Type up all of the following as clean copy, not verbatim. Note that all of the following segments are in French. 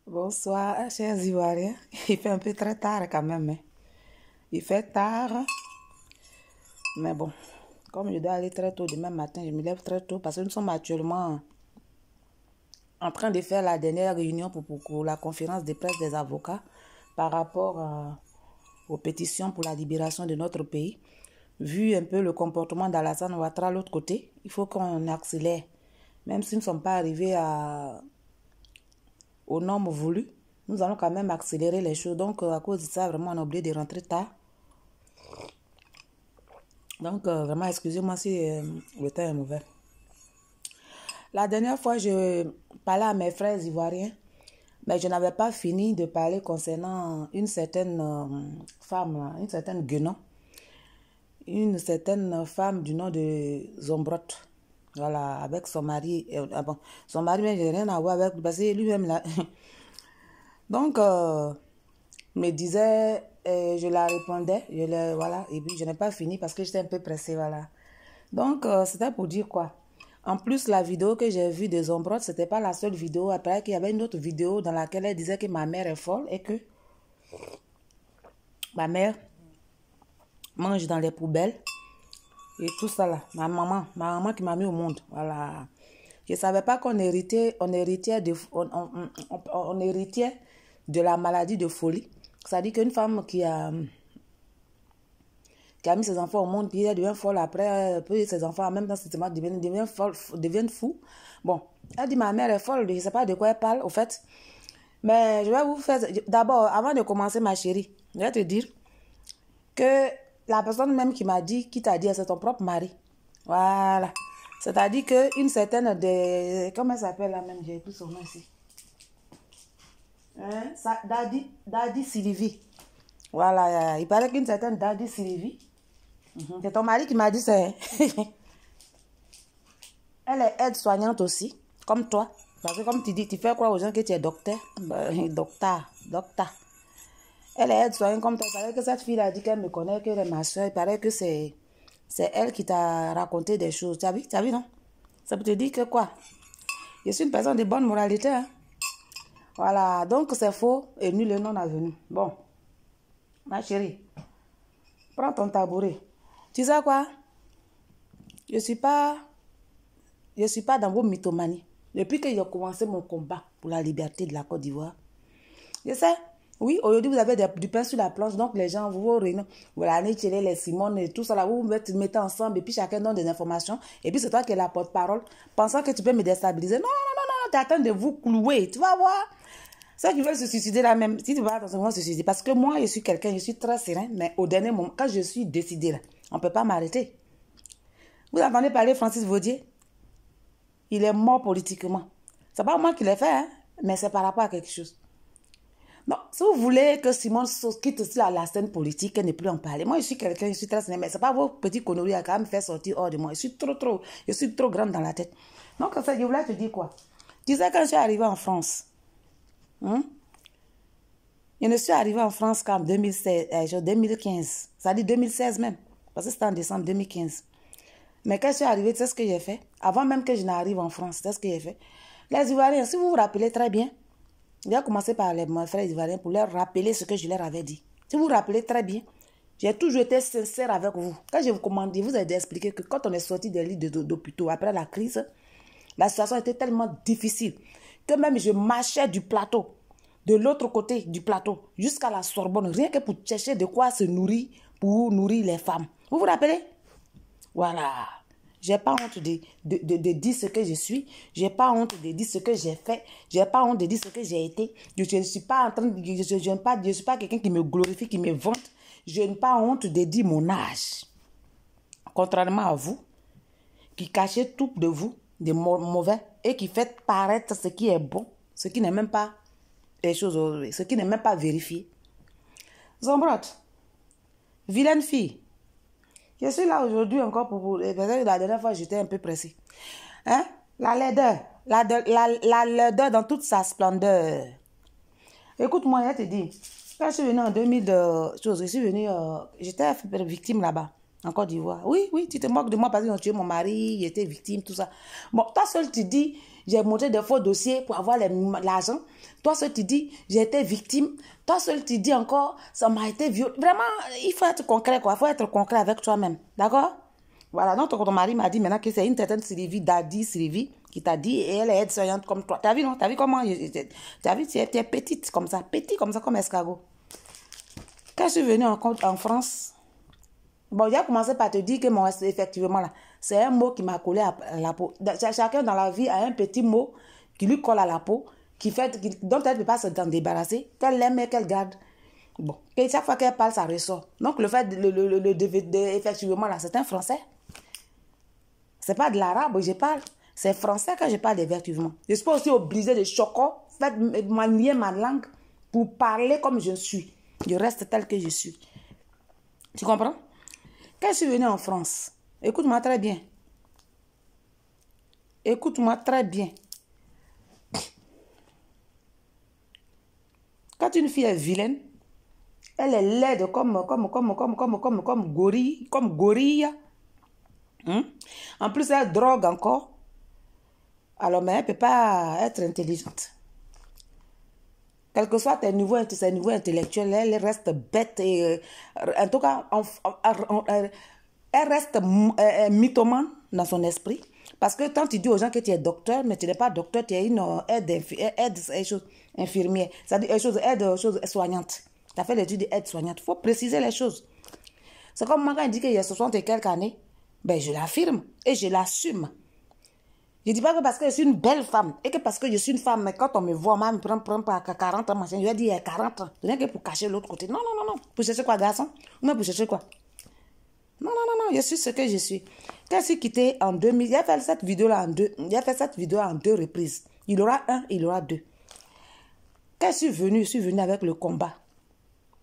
Bonsoir, chers Ivoiriens. Il fait un peu très tard quand même, hein. Il fait tard, mais bon, comme je dois aller très tôt demain matin, je me lève très tôt parce que nous sommes actuellement en train de faire la dernière réunion pour la conférence de presse des avocats par rapport aux pétitions pour la libération de notre pays. Vu un peu le comportement d'Alassane Ouattara de l'autre côté, il faut qu'on accélère. Même si nous ne sommes pas arrivés aux normes voulues, nous allons quand même accélérer les choses. Donc, à cause de ça, vraiment, on a oublié de rentrer tard. Donc, vraiment, excusez-moi si le temps est mauvais. La dernière fois, je parlais à mes frères ivoiriens, mais je n'avais pas fini de parler concernant une certaine femme, une certaine Guénon, une certaine femme du nom de Zombrotte. Voilà, avec son mari. Bon, son mari, mais j'ai rien à voir avec, parce que lui-même, là. Donc, me disait, je la répondais, voilà, et puis je n'ai pas fini parce que j'étais un peu pressée, voilà. Donc, c'était pour dire quoi? En plus, la vidéo que j'ai vue de Zombrotte, c'était pas la seule vidéo. Après, qu'il y avait une autre vidéo dans laquelle elle disait que ma mère est folle et que ma mère mange dans les poubelles et tout ça là. Ma maman qui m'a mis au monde, voilà. Je ne savais pas qu'on héritait, on héritait de la maladie de folie. C'est-à-dire qu'une femme qui a mis ses enfants au monde, puis elle devient folle après, puis ses enfants en même temps deviennent fous. Bon, elle dit ma mère est folle, je ne sais pas de quoi elle parle au fait. Mais je vais vous faire... D'abord, avant de commencer ma chérie, je vais te dire que la personne même qui m'a dit, qui t'a dit, c'est ton propre mari. Voilà. C'est-à-dire qu'une certaine de... Comment elle s'appelle là même? J'ai plus son nom ici. Hein? Daddy Sylvie. Voilà. Il paraît qu'une certaine Daddy Sylvie. C'est ton mari qui m'a dit ça. Elle est aide-soignante aussi, comme toi. Parce que comme tu dis, tu fais croire aux gens que tu es docteur. Docteur. Elle est aide-soignante comme toi. Il paraît que cette fille a dit qu'elle me connaît, qu'elle est ma soeur. Il paraît que c'est elle qui t'a raconté des choses. Tu as vu, non? Ça peut te dire que quoi? Je suis une personne de bonne moralité, hein? Voilà, donc c'est faux et nul et non avenu. Bon, ma chérie, prends ton tabouret. Tu sais quoi? Je suis pas dans vos mythomanies. Depuis que j'ai commencé mon combat pour la liberté de la Côte d'Ivoire, je sais, oui, aujourd'hui vous avez du pain sur la planche, donc les gens, vous réunissez, vous allez tirer les Simone et tout ça là, vous vous mettez ensemble et puis chacun donne des informations et puis c'est toi qui es la porte-parole, pensant que tu peux me déstabiliser. Non, tu es en train de vous clouer, tu vas voir. Ceux qui veulent se suicider là même, si tu vas dans ce moment se suicider, parce que moi je suis quelqu'un, je suis très serein, mais au dernier moment, quand je suis décidé là, on ne peut pas m'arrêter. Vous entendez parler Francis Vaudier? Il est mort politiquement. C'est pas moi qui l'ai fait, hein, mais c'est par rapport à quelque chose. Non, si vous voulez que Simone quitte aussi la scène politique, elle ne plus en parler. Moi, je suis quelqu'un, je suis très sénère, mais c'est pas vos petits conneries à quand même faire sortir hors de moi. Je suis trop grande dans la tête. Donc, ça, je voulais te dire quoi? Tu sais, quand je suis arrivée en France, je ne suis arrivée en France qu'en 2015. Ça dit 2016 même, parce que c'était en décembre 2015. Mais quand je suis arrivée, tu sais ce que j'ai fait? Avant même que je n'arrive en France, c'est ce que j'ai fait. Les Ivoiriens, si vous vous rappelez très bien, j'ai commencé par mes frères Ivoiriens pour leur rappeler ce que je leur avais dit. Si vous vous rappelez très bien, j'ai toujours été sincère avec vous. Quand je vous commandais, vous avez expliqué que quand on est sorti des lits d'hôpitaux après la crise, la situation était tellement difficile que même je marchais du plateau, de l'autre côté du plateau, jusqu'à la Sorbonne, rien que pour chercher de quoi se nourrir, pour nourrir les femmes. Vous vous rappelez? Voilà. J'ai pas honte de dire ce que je suis. J'ai pas honte de dire ce que j'ai fait. J'ai pas honte de dire ce que j'ai été. Je ne suis pas en train de... Je suis pas quelqu'un qui me glorifie, qui me vante. Je n'ai pas honte de dire mon âge. Contrairement à vous, qui cachez tout de vous, de mauvais, et qui faites paraître ce qui est bon, ce qui n'est même pas des choses, ce qui n'est même pas vérifié. Zombrotte, vilaine fille. Je suis là aujourd'hui encore pour vous. La dernière fois, j'étais un peu pressée. Hein? La laideur. La laideur dans toute sa splendeur. Écoute-moi, je te dis. Quand je suis venue en 2000, je suis venue, j'étais victime là-bas, en Côte d'Ivoire. Oui, tu te moques de moi parce qu'ils ont tué mon mari, il était victime, tout ça. Bon, toi seul, tu dis, j'ai montré des faux dossiers pour avoir l'argent. Toi seul, tu dis, j'ai été victime. Toi seul, tu dis encore, ça m'a été violé. Vraiment, il faut être concret, quoi. Il faut être concret avec toi-même. D'accord? Voilà, donc ton mari m'a dit maintenant que c'est une certaine Sylvie, Daddy Sylvie, qui t'a dit, et elle est aide-soignante comme toi. T'as vu, non? T'as vu comment? T'as vu, tu es petite comme ça, petit comme ça, comme escargot. Quand je suis venue en France, bon, j'ai commencé par te dire que moi, effectivement, là, c'est un mot qui m'a collé à la peau. Chacun dans la vie a un petit mot qui lui colle à la peau, dont elle ne peut pas s'en débarrasser, qu'elle l'aime et qu'elle garde. Bon, et chaque fois qu'elle parle, ça ressort. Donc, le fait, effectivement, là, c'est un français. C'est pas de l'arabe que je parle. C'est français que je parle effectivement. Je suis pas aussi obligée de choquer, manier ma langue pour parler comme je suis. Je reste tel que je suis. Tu comprends? Quand je suis venue en France, écoute-moi très bien. Écoute-moi très bien. Quand une fille est vilaine, elle est laide comme gorille, comme gorille. En plus, elle drogue encore. Alors, mais elle ne peut pas être intelligente. Quel que soit ses niveaux intellectuels, elle reste bête. Et, en tout cas, elle reste mythomane dans son esprit. Parce que quand tu dis aux gens que tu es docteur, mais tu n'es pas docteur, tu es une infirmière. C'est-à-dire aide soignante. Tu as fait l'étude d'aide soignante. Il faut préciser les choses. C'est comme moi quand il dit qu'il y a 60 et quelques années. Ben, je l'affirme et je l'assume. Je ne dis pas que parce que je suis une belle femme et que parce que je suis une femme, mais quand on me voit, on me prend pas 40 ans, machin, je vais dire il y a 40 ans. Rien que pour cacher l'autre côté. Non, non, non, non. Pour chercher quoi, garçon? Non, pour chercher quoi? Non, non, non, non, je suis ce que je suis. Quand je suis quittée en 2000, j'ai fait cette vidéo-là en deux. J'ai fait cette vidéo en 2 reprises. Il y aura 1, il y aura 2. Quand je suis venue avec le combat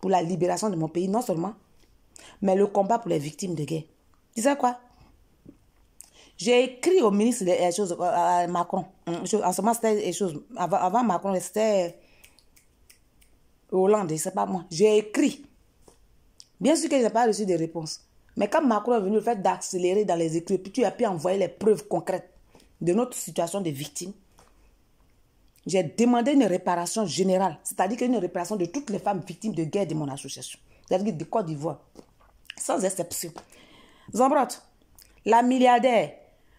pour la libération de mon pays, non seulement, mais le combat pour les victimes de guerre. Tu sais quoi? J'ai écrit au ministre des choses, à Macron. En ce moment, c'était des choses. Avant Macron, c'était Hollande, c'est pas moi. J'ai écrit. Bien sûr que je n'ai pas reçu de réponse. Mais quand Macron est venu, le fait d'accélérer dans les écrits, puis tu as pu envoyer les preuves concrètes de notre situation de victime, j'ai demandé une réparation générale. C'est-à-dire une réparation de toutes les femmes victimes de guerre de mon association. C'est-à-dire de Côte d'Ivoire. Sans exception. Zombrot, la milliardaire.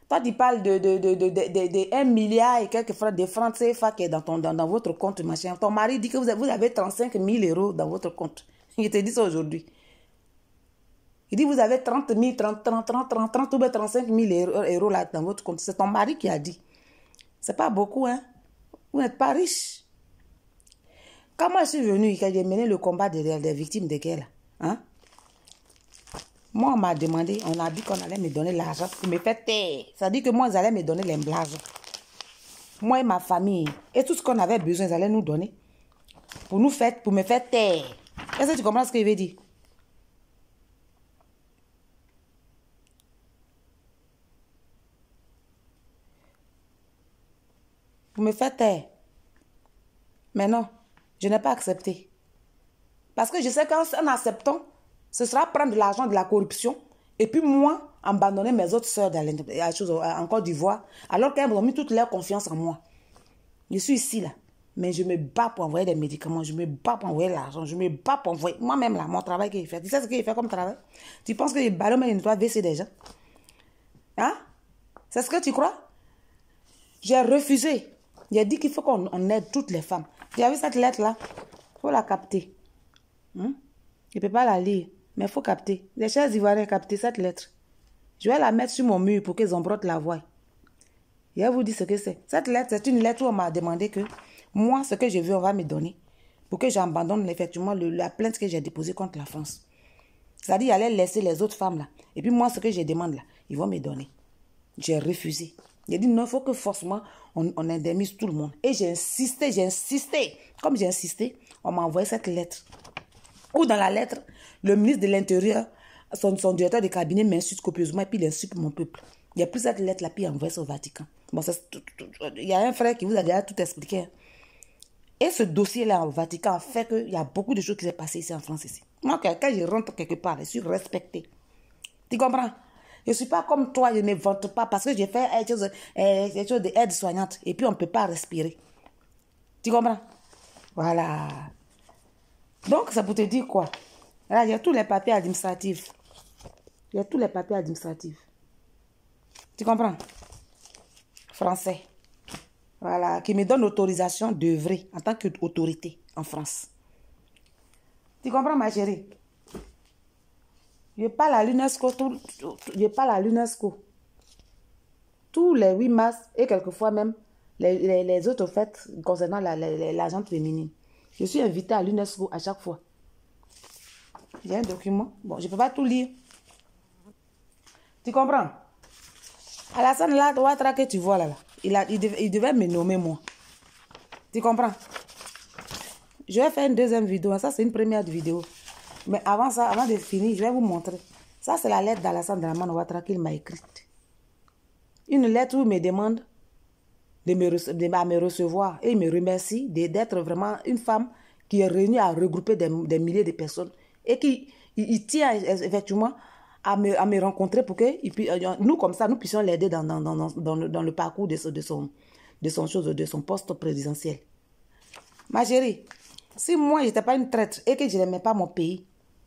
Toi, tu parles de 1 milliard et quelques francs de francs CFA qui est dans votre compte, machin. Ton mari dit que vous avez 35 000 € dans votre compte. Il te dit ça aujourd'hui. Il dit vous avez 30 000, 30 ou 35 000 € là dans votre compte. C'est ton mari qui a dit. C'est pas beaucoup, hein. Vous n'êtes pas riche. Quand moi je suis venue, quand j'ai mené le combat des victimes de guerre, là, hein. Moi, on m'a demandé, on a dit qu'on allait me donner l'argent pour me faire taire. Ça dit que moi, ils allaient me donner l'argent. Moi et ma famille. Et tout ce qu'on avait besoin, ils allaient nous donner. Pour me faire taire. Est-ce que tu comprends ce que je veux dire? Pour me faire taire. Mais non, je n'ai pas accepté. Parce que je sais qu'en acceptant, ce sera prendre de l'argent de la corruption et puis moi, abandonner mes autres soeurs en Côte d'Ivoire alors qu'elles ont mis toute leur confiance en moi. Je suis ici là, mais je me bats pour envoyer des médicaments, je me bats pour envoyer l'argent, je me bats pour envoyer moi-même là, mon travail qu'il fait. Tu sais ce qu'il fait comme travail? Tu penses que les ballons mais ils nettoient WC des gens? Hein? C'est ce que tu crois? J'ai refusé. J'ai dit qu'il faut qu'on aide toutes les femmes. J'ai vu cette lettre là, il faut la capter. Je ne peux pas la lire. Mais il faut capter. Les chers Ivoiriens, capter cette lettre. Je vais la mettre sur mon mur pour que Zombrot la voie. Je vais vous dire ce que c'est. Cette lettre, c'est une lettre où on m'a demandé que moi, ce que je veux, on va me donner. Pour que j'abandonne effectivement la plainte que j'ai déposée contre la France. C'est-à-dire, il allait laisser les autres femmes là. Et puis moi, ce que je demande là, ils vont me donner. J'ai refusé. J'ai dit non, il faut que forcément, on indemnise tout le monde. Et j'ai insisté. Comme j'ai insisté, on m'a envoyé cette lettre. Ou dans la lettre, le ministre de l'Intérieur, son directeur de cabinet m'insulte copieusement et puis il insulte mon peuple. Il y a plus cette lettre-là, puis il envoie ça au Vatican. Bon, il y a un frère qui vous a déjà tout expliqué. Hein. Et ce dossier-là au Vatican fait qu'il y a beaucoup de choses qui s'est passées ici en France. Ici. Moi, quand je rentre quelque part, je suis respectée. Tu comprends? Je ne suis pas comme toi, je ne vante pas parce que j'ai fait quelque chose d'aide-soignante et puis on ne peut pas respirer. Tu comprends? Voilà. Donc, ça pour te dire quoi? Là, il y a tous les papiers administratifs. Il y a tous les papiers administratifs. Tu comprends? Français. Voilà, qui me donne l'autorisation d'œuvrer en tant qu'autorité en France. Tu comprends, ma chérie? Je parle à l'UNESCO, je parle à l'UNESCO. Tous les 8 mars et quelquefois même les autres fêtes concernant la gente féminine. Je suis invitée à l'UNESCO à chaque fois. J'ai un document. Bon, je ne peux pas tout lire. Tu comprends? Alassane Ouattara que tu vois là, il devait me nommer moi. Tu comprends? Je vais faire une deuxième vidéo. Ça, c'est une première vidéo. Mais avant ça, avant de finir, je vais vous montrer. Ça, c'est la lettre d'Alassane Dramane Ouattara qu'il m'a écrite. Une lettre où il me demande de me recevoir. Et il me remercie d'être vraiment une femme qui est réunie à regrouper des milliers de personnes. Et qui il tient effectivement à me rencontrer pour que nous, comme ça, nous puissions l'aider dans le parcours de son poste présidentiel. Ma chérie, si moi, je n'étais pas une traître et que je n'aimais pas mon pays,